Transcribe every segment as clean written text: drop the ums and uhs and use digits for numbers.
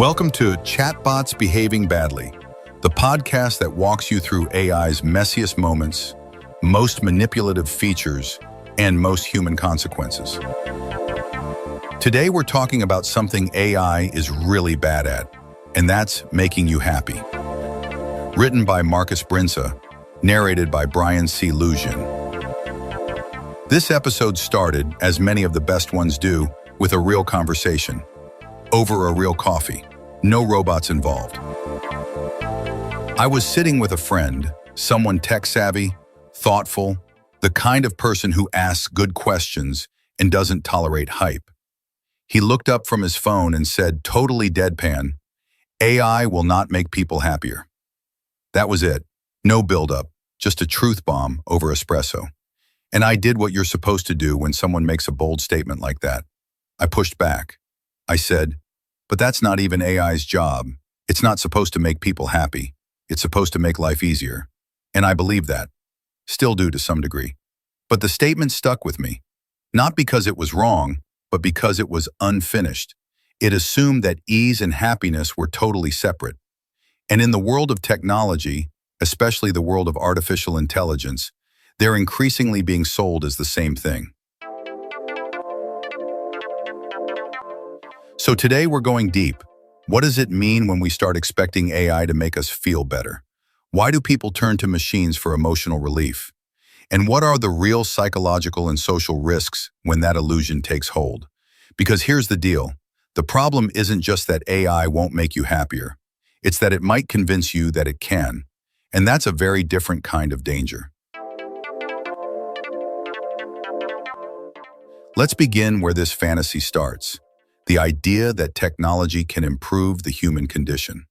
Welcome to Chatbots Behaving Badly, the podcast that walks you through AI's messiest moments, most manipulative features, and most human consequences. Today we're talking about something AI is really bad at, and that's making you happy. Written by Marcus Brinsa, narrated by Brian C. Lujan. This episode started, as many of the best ones do, with a real conversation. Over a real coffee. No robots involved. I was sitting with a friend, someone tech-savvy, thoughtful, the kind of person who asks good questions and doesn't tolerate hype. He looked up from his phone and said, totally deadpan, AI will not make people happier. That was it. No build-up, just a truth bomb over espresso. And I did what you're supposed to do when someone makes a bold statement like that. I pushed back. I said, but that's not even AI's job. It's not supposed to make people happy. It's supposed to make life easier. And I believe that. Still do to some degree. But the statement stuck with me. Not because it was wrong, but because it was unfinished. It assumed that ease and happiness were totally separate. And in the world of technology, especially the world of artificial intelligence, they're increasingly being sold as the same thing. So today we're going deep. What does it mean when we start expecting AI to make us feel better? Why do people turn to machines for emotional relief? And what are the real psychological and social risks when that illusion takes hold? Because here's the deal. The problem isn't just that AI won't make you happier. It's that it might convince you that it can. And that's a very different kind of danger. Let's begin where this fantasy starts. The idea that technology can improve the human condition.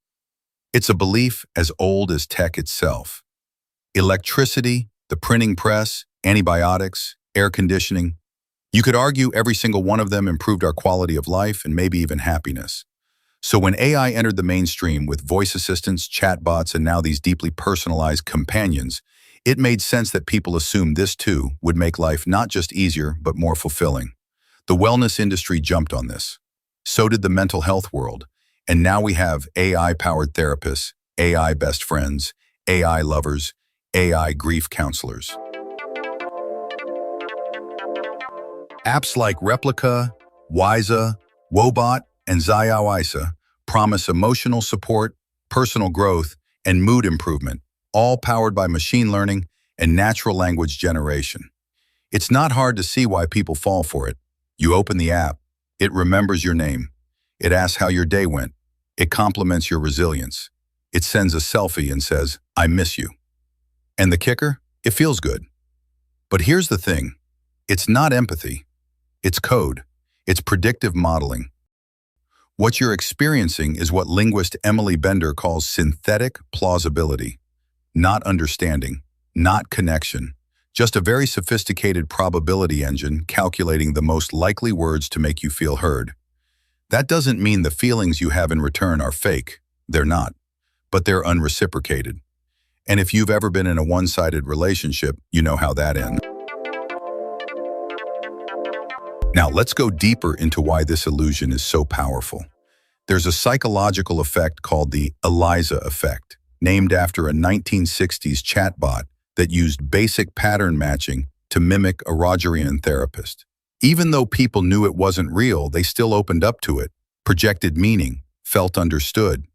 It's a belief as old as tech itself. Electricity, the printing press, antibiotics, air conditioning. You could argue every single one of them improved our quality of life and maybe even happiness. So when AI entered the mainstream with voice assistants, chatbots, and now these deeply personalized companions, it made sense that people assumed this too would make life not just easier, but more fulfilling. The wellness industry jumped on this. So did the mental health world. And now we have AI-powered therapists, AI best friends, AI lovers, AI grief counselors. Apps like Replica, Wiza, Wobot, and Xiaoisa promise emotional support, personal growth, and mood improvement, all powered by machine learning and natural language generation. It's not hard to see why people fall for it. You open the app, it remembers your name. It asks how your day went. It compliments your resilience. It sends a selfie and says, I miss you. And the kicker? It feels good. But here's the thing. It's not empathy. It's code. It's predictive modeling. What you're experiencing is what linguist Emily Bender calls synthetic plausibility. Not understanding, not connection. Just a very sophisticated probability engine calculating the most likely words to make you feel heard. That doesn't mean the feelings you have in return are fake. They're not. But they're unreciprocated. And if you've ever been in a one-sided relationship, you know how that ends. Now let's go deeper into why this illusion is so powerful. There's a psychological effect called the Eliza effect, named after a 1960s chatbot that used basic pattern matching to mimic a Rogerian therapist. Even though people knew it wasn't real, they still opened up to it, projected meaning, felt understood.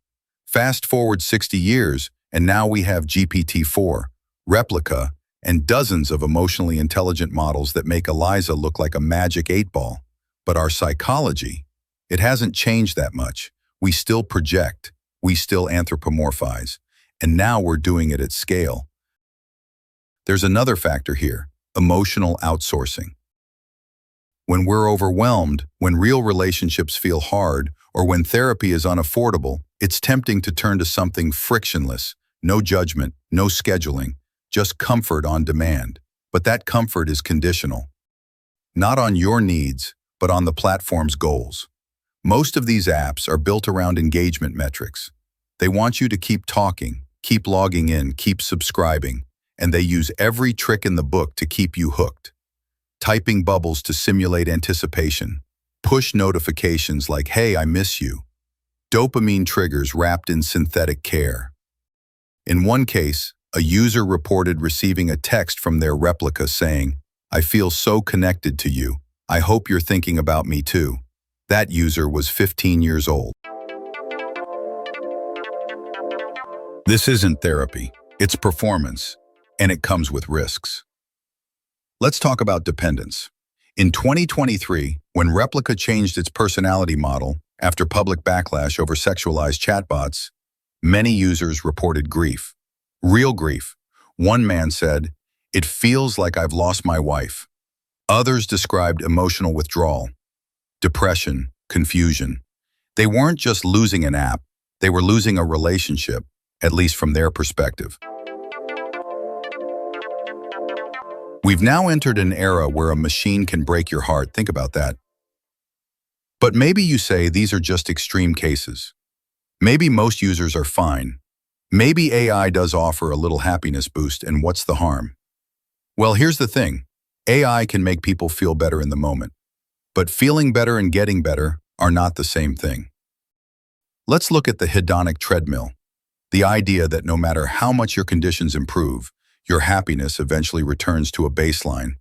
Fast forward 60 years, and now we have GPT-4, Replica, and dozens of emotionally intelligent models that make Eliza look like a magic 8-ball. But our psychology, it hasn't changed that much. We still project, we still anthropomorphize, and now we're doing it at scale. There's another factor here, emotional outsourcing. When we're overwhelmed, when real relationships feel hard, or when therapy is unaffordable, it's tempting to turn to something frictionless, no judgment, no scheduling, just comfort on demand. But that comfort is conditional. Not on your needs, but on the platform's goals. Most of these apps are built around engagement metrics. They want you to keep talking, keep logging in, keep subscribing, and they use every trick in the book to keep you hooked. Typing bubbles to simulate anticipation, push notifications like, hey, I miss you, dopamine triggers wrapped in synthetic care. In one case, a user reported receiving a text from their replica saying, "I feel so connected to you. I hope you're thinking about me too." That user was 15 years old. This isn't therapy, it's performance, and it comes with risks. Let's talk about dependence. In 2023, when Replica changed its personality model after public backlash over sexualized chatbots, many users reported grief. Real grief. One man said, "It feels like I've lost my wife." Others described emotional withdrawal, depression, confusion. They weren't just losing an app, they were losing a relationship, at least from their perspective. We've now entered an era where a machine can break your heart. Think about that. But maybe you say these are just extreme cases. Maybe most users are fine. Maybe AI does offer a little happiness boost, and what's the harm? Well, here's the thing. AI can make people feel better in the moment. But feeling better and getting better are not the same thing. Let's look at the hedonic treadmill. The idea that no matter how much your conditions improve, your happiness eventually returns to a baseline.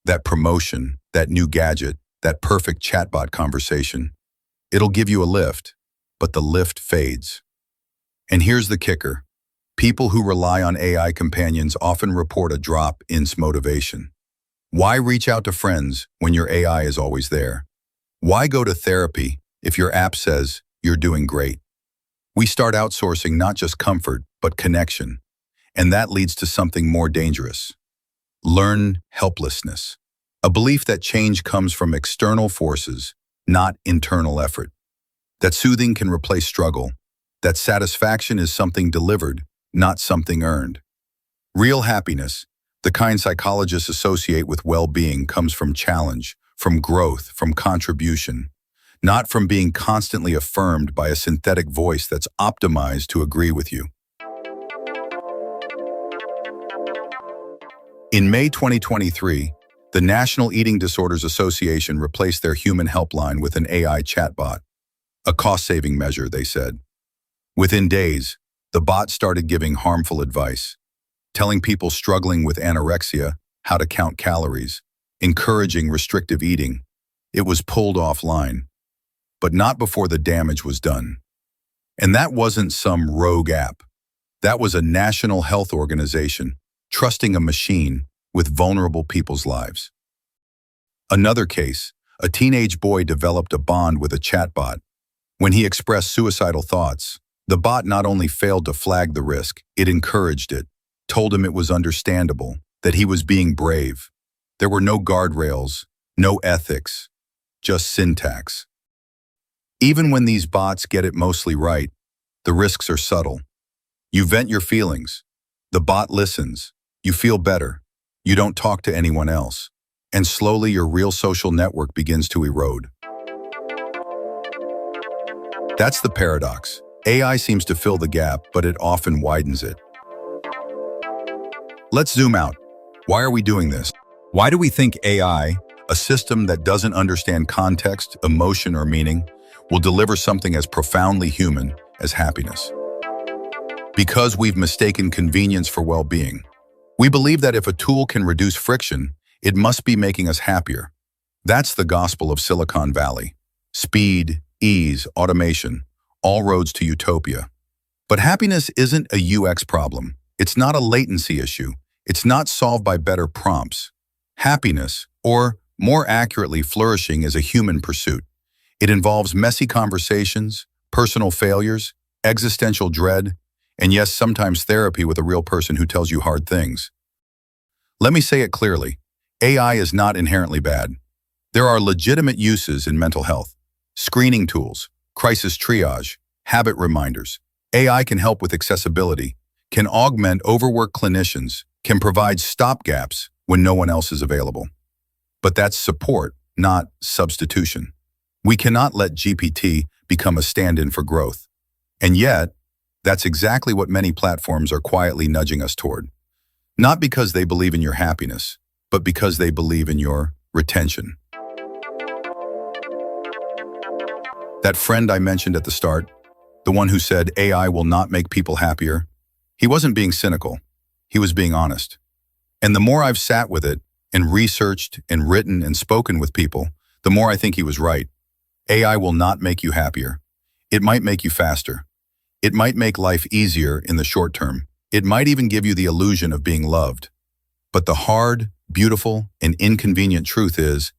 That promotion, that new gadget, that perfect chatbot conversation. It'll give you a lift, but the lift fades. And here's the kicker. People who rely on AI companions often report a drop in motivation. Why reach out to friends when your AI is always there? Why go to therapy if your app says you're doing great? We start outsourcing not just comfort, but connection. And that leads to something more dangerous. Learn helplessness. A belief that change comes from external forces, not internal effort. That soothing can replace struggle. That satisfaction is something delivered, not something earned. Real happiness, the kind psychologists associate with well-being, comes from challenge, from growth, from contribution, not from being constantly affirmed by a synthetic voice that's optimized to agree with you. In May 2023, the National Eating Disorders Association replaced their human helpline with an AI chatbot. A cost-saving measure, they said. Within days, the bot started giving harmful advice, telling people struggling with anorexia how to count calories, encouraging restrictive eating. It was pulled offline, but not before the damage was done. And that wasn't some rogue app. That was a national health organization trusting a machine with vulnerable people's lives. Another case, a teenage boy developed a bond with a chatbot. When he expressed suicidal thoughts, the bot not only failed to flag the risk, it encouraged it, told him it was understandable, that he was being brave. There were no guardrails, no ethics, just syntax. Even when these bots get it mostly right, the risks are subtle. You vent your feelings. The bot listens. You feel better. You don't talk to anyone else. And slowly your real social network begins to erode. That's the paradox. AI seems to fill the gap, but it often widens it. Let's zoom out. Why are we doing this? Why do we think AI, a system that doesn't understand context, emotion, or meaning, will deliver something as profoundly human as happiness? Because we've mistaken convenience for well-being. We believe that if a tool can reduce friction, it must be making us happier. That's the gospel of Silicon Valley. Speed, ease, automation, all roads to utopia. But happiness isn't a UX problem. It's not a latency issue. It's not solved by better prompts. Happiness, or more accurately, flourishing, is a human pursuit. It involves messy conversations, personal failures, existential dread, and yes, sometimes therapy with a real person who tells you hard things. Let me say it clearly. AI is not inherently bad. There are legitimate uses in mental health. Screening tools, crisis triage, habit reminders. AI can help with accessibility, can augment overworked clinicians, can provide stopgaps when no one else is available. But that's support, not substitution. We cannot let GPT become a stand-in for growth. And yet, that's exactly what many platforms are quietly nudging us toward. Not because they believe in your happiness, but because they believe in your retention. That friend I mentioned at the start, one who said AI will not make people happier, he wasn't being cynical. He was being honest. And the more I've sat with it and researched and written and spoken with people, the more I think he was right. AI will not make you happier. It might make you faster. It might make life easier in the short term. It might even give you the illusion of being loved. But the hard, beautiful, and inconvenient truth is,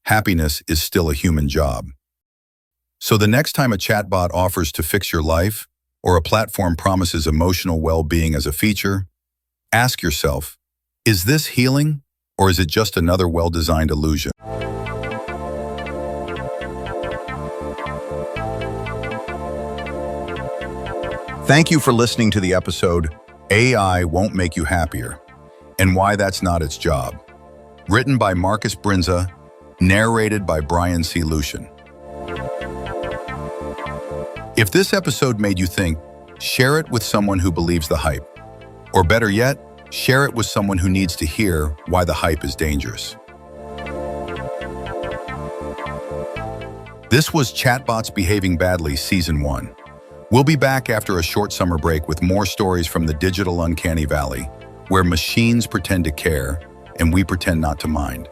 happiness is still a human job. So the next time a chatbot offers to fix your life, or a platform promises emotional well-being as a feature, ask yourself, is this healing, or is it just another well-designed illusion? Thank you for listening to the episode, AI Won't Make You Happier, and Why That's Not Its Job. Written by Marcus Brinza, narrated by Brian C. Lucian. If this episode made you think, share it with someone who believes the hype. Or better yet, share it with someone who needs to hear why the hype is dangerous. This was Chatbots Behaving Badly Season 1. We'll be back after a short summer break with more stories from the digital uncanny valley, where machines pretend to care and we pretend not to mind.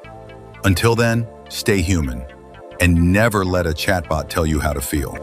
Until then, stay human and never let a chatbot tell you how to feel.